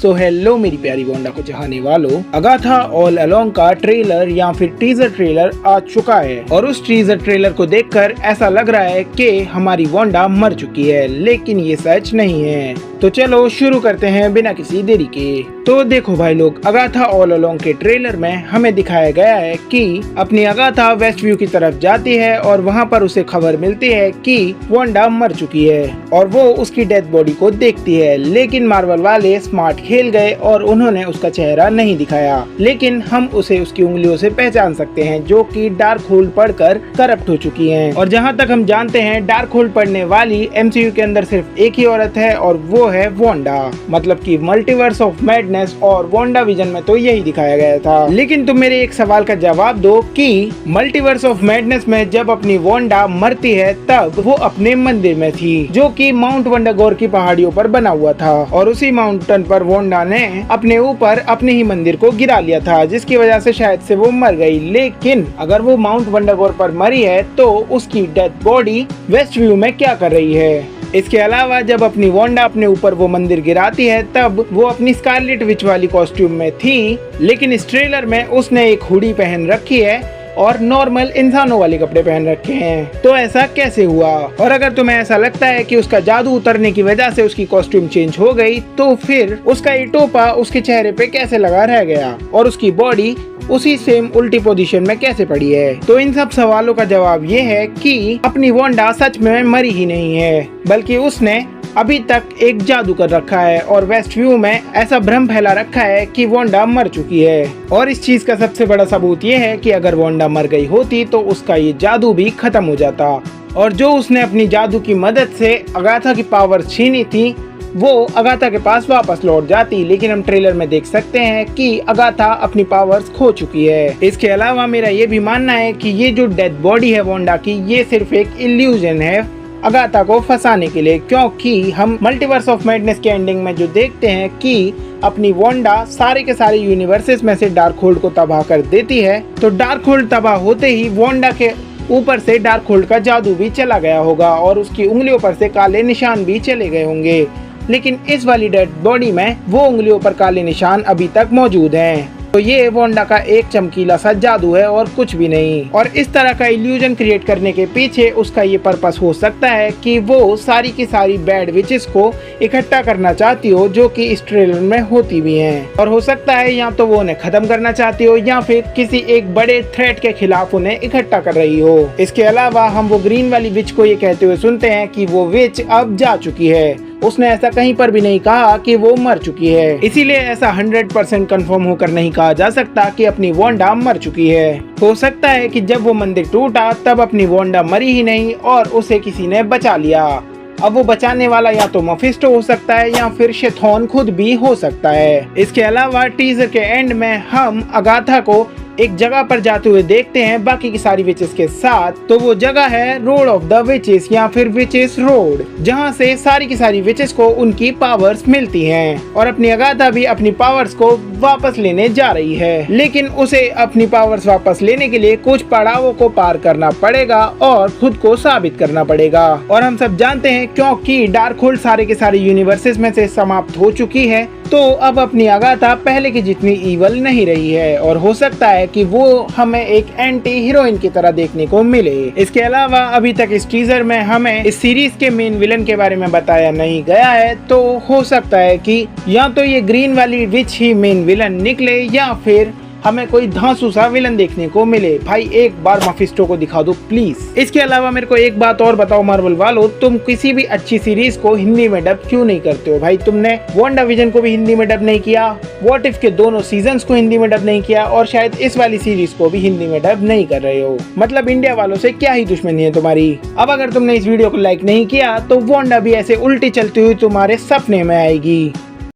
So hello मेरी प्यारी Wanda को चाहने वालों, अगाथा ऑल अलोंग का ट्रेलर या फिर टीजर ट्रेलर आ चुका है और उस टीजर ट्रेलर को देखकर ऐसा लग रहा है कि हमारी वांडा मर चुकी है, लेकिन ये सच नहीं है। तो चलो शुरू करते हैं बिना किसी देरी के। तो देखो भाई लोग, अगाथा ऑल अलोंग के ट्रेलर में हमें दिखाया गया है कि अपनी अगाथा वेस्ट व्यू की तरफ जाती है और वहाँ पर उसे खबर मिलती है कि वांडा मर चुकी है और वो उसकी डेथ बॉडी को देखती है। लेकिन मार्वल वाले स्मार्ट खेल गए और उन्होंने उसका चेहरा नहीं दिखाया, लेकिन हम उसे उसकी उंगलियों से पहचान सकते हैं जो कि डार्क होल्ड पढ़कर करप्ट हो चुकी हैं। और जहाँ तक हम जानते हैं, डार्क होल्ड पढ़ने वाली MCU के अंदर सिर्फ एक ही औरत है और वो है वांडा। मतलब कि मल्टीवर्स ऑफ मैडनेस और वांडा विजन में तो यही दिखाया गया था। लेकिन तुम मेरे एक सवाल का जवाब दो कि मल्टीवर्स ऑफ मैडनेस में जब अपनी वांडा मरती है तब वो अपने मंदिर में थी जो कि माउंट वंडागोर की पहाड़ियों पर बना हुआ था और उसी माउंटेन पर वांडा ने अपने ऊपर अपने ही मंदिर को गिरा लिया था, जिसकी वजह से शायद से वो मर गई। लेकिन अगर वो माउंट वंडागोर पर मरी है तो उसकी डेथ बॉडी वेस्ट व्यू में क्या कर रही है? इसके अलावा जब अपनी वांडा अपने ऊपर वो मंदिर गिराती है तब वो अपनी स्कारलेट विच वाली कॉस्ट्यूम में थी, लेकिन इस ट्रेलर में उसने एक हुडी पहन रखी है और नॉर्मल इंसानों वाले कपड़े पहन रखे हैं। तो ऐसा कैसे हुआ? और अगर तुम्हें ऐसा लगता है कि उसका जादू उतरने की वजह से उसकी कॉस्ट्यूम चेंज हो गई, तो फिर उसका ये टोपा उसके चेहरे पे कैसे लगा रह गया और उसकी बॉडी उसी सेम उल्टी पोजीशन में कैसे पड़ी है? तो इन सब सवालों का जवाब ये है कि अपनी वांडा सच में मरी ही नहीं है, बल्कि उसने अभी तक एक जादू कर रखा है और वेस्ट व्यू में ऐसा भ्रम फैला रखा है कि वांडा मर चुकी है। और इस चीज का सबसे बड़ा सबूत ये है कि अगर वांडा मर गई होती तो उसका ये जादू भी खत्म हो जाता और जो उसने अपनी जादू की मदद से अगाथा की पावर छीनी थी वो अगाथा के पास वापस लौट जाती। लेकिन हम ट्रेलर में देख सकते हैं कि अगाथा अपनी पावर्स खो चुकी है। इसके अलावा मेरा ये भी मानना है कि ये जो डेथ बॉडी है वांडा की, ये सिर्फ एक इल्यूजन है अगाथा को फंसाने के लिए, क्योंकि हम मल्टीवर्स ऑफ मैडनेस के एंडिंग में जो देखते हैं कि अपनी वांडा सारे के सारे यूनिवर्सेस में से डार्क होल्ड को तबाह कर देती है, तो डार्क होल्ड तबाह होते ही वांडा के ऊपर से डार्क होल्ड का जादू भी चला गया होगा और उसकी उंगलियों पर से काले निशान भी चले गए होंगे। लेकिन इस वाली डेड बॉडी में वो उंगलियों पर काले निशान अभी तक मौजूद हैं। तो ये वांडा का एक चमकीला सा जादू है और कुछ भी नहीं। और इस तरह का इल्यूजन क्रिएट करने के पीछे उसका ये पर्पस हो सकता है कि वो सारी की सारी बैड विचेस को इकट्ठा करना चाहती हो जो कि इस ट्रेलर में होती भी हैं। और हो सकता है या तो वो उन्हें खत्म करना चाहती हो या फिर किसी एक बड़े थ्रेट के खिलाफ उन्हें इकट्ठा कर रही हो। इसके अलावा हम वो ग्रीन वाली विच को ये कहते हुए सुनते हैं कि वो विच अब जा चुकी है। उसने ऐसा कहीं पर भी नहीं कहा कि वो मर चुकी है, इसीलिए ऐसा 100% कंफर्म होकर नहीं कहा जा सकता कि अपनी वांडा मर चुकी है। हो सकता है कि जब वो मंदिर टूटा तब अपनी वांडा मरी ही नहीं और उसे किसी ने बचा लिया। अब वो बचाने वाला या तो मेफिस्टो हो सकता है या फिर शेथोन खुद भी हो सकता है। इसके अलावा टीजर के एंड में हम अगाथा को एक जगह पर जाते हुए देखते हैं बाकी की सारी विचेस के साथ। तो वो जगह है रोड ऑफ द विचेस या फिर विचेस रोड, जहाँ से सारी की सारी विचेस को उनकी पावर्स मिलती हैं और अपनी अगाथा भी अपनी पावर्स को वापस लेने जा रही है। लेकिन उसे अपनी पावर्स वापस लेने के लिए कुछ पड़ावों को पार करना पड़ेगा और खुद को साबित करना पड़ेगा। और हम सब जानते हैं क्योंकि डार्क होल्ड सारे के सारे यूनिवर्सेस में से समाप्त हो चुकी है, तो अब अपनी अगाथा पहले की जितनी ईवल नहीं रही है और हो सकता है कि वो हमें एक एंटी हीरोइन की तरह देखने को मिले। इसके अलावा अभी तक इस टीजर में हमें इस सीरीज के मेन विलन के बारे में बताया नहीं गया है, तो हो सकता है कि या तो ये ग्रीन वाली विच ही मेन विलन निकले या फिर हमें कोई धांसू सा विलन देखने को मिले। भाई एक बार मेफिस्टो को दिखा दो प्लीज। इसके अलावा मेरे को एक बात और बताओ मार्वल वालों, तुम किसी भी अच्छी सीरीज को हिंदी में डब क्यों नहीं करते हो? भाई तुमने वांडा विजन को भी हिंदी में डब नहीं किया, व्हाट इफ के दोनों सीजन्स को हिंदी में डब नहीं किया और शायद इस वाली सीरीज को भी हिंदी में डब नहीं कर रहे हो। मतलब इंडिया वालों से क्या ही दुश्मनी है तुम्हारी। अब अगर तुमने इस वीडियो को लाइक नहीं किया तो वांडा भी ऐसे उल्टी चलती हुई तुम्हारे सपने में आएगी।